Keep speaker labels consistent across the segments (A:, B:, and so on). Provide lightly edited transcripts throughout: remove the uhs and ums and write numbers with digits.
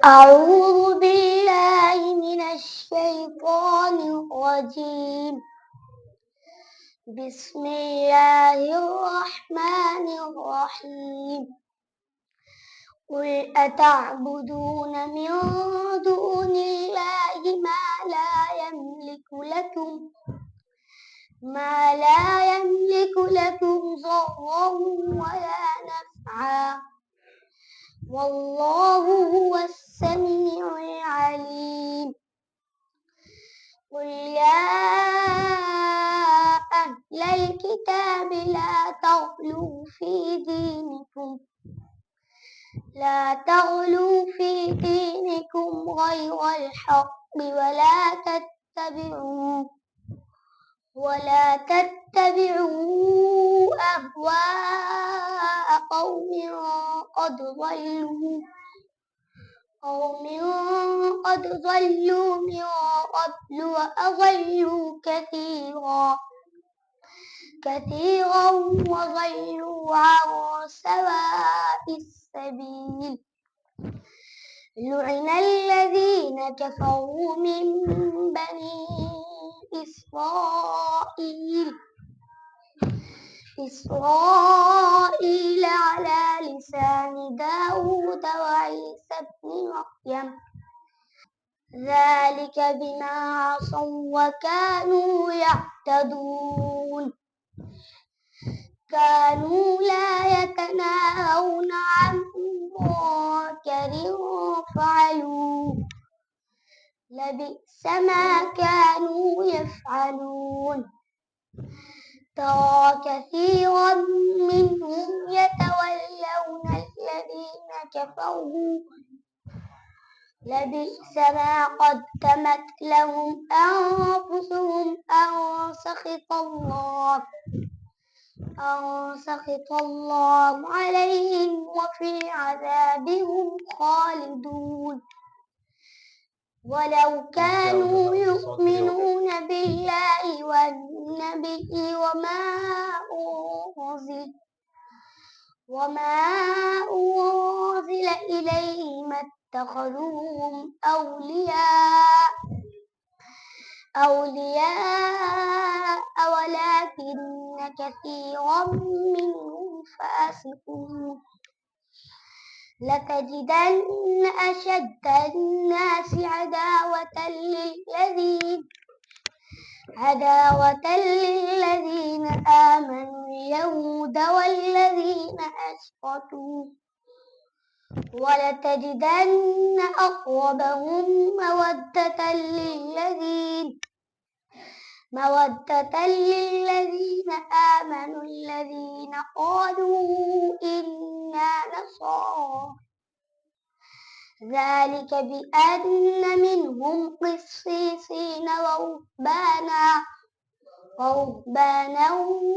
A: أعوذ بالله من الشيطان الرجيم. بسم الله الرحمن الرحيم. قل أتعبدون من دون الله ما لا يملك لكم ضرا ولا نفعا والله هو السميع العليم. قل يا أهل الكتاب لا تغلوا في دينكم غير الحق ولا تتبعوا أهواء قوم قد ضلوا من قبل وأضلوا كثيرا وضلوا عن سواء السبيل. لعن الذين كفروا من بني إسرائيل على لسان داود وعيسى بن مريم ذلك بما عصوا وكانوا يعتدون. كانوا لا يتناهون عن منكر فعلوه لبئس ما كانوا يفعلون. ترى كثيرا منهم يتولون الذين كفروا لبئس ما قدمت لهم أنفسهم أن سخط الله عليهم وفي عذابهم خالدون. ولو كانوا يؤمنون بالله والنبي وما أنزل إليه ما اتخذوهم أولياء ولكن كثيرا منهم فاسقون. لتجدن أشد الناس عداوة للذين آمنوا اليهود والذين أشركوا ولتجدن أقربهم مودة للذين آمنوا الذين قالوا إنا نصارى ذلك بأن منهم قسيسين ورهبانا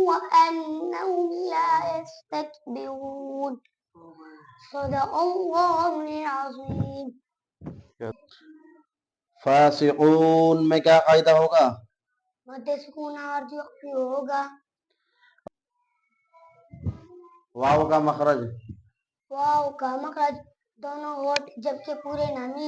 A: وأنهم لا يستكبرون. صدق الله العظيم.
B: फासिकून में क्या कायदा होगा?
A: मध्य सुकून आरजी वक्फी होगा।
B: वाव का मखरज
A: दोनों होठ जबकि पूरे ना मिले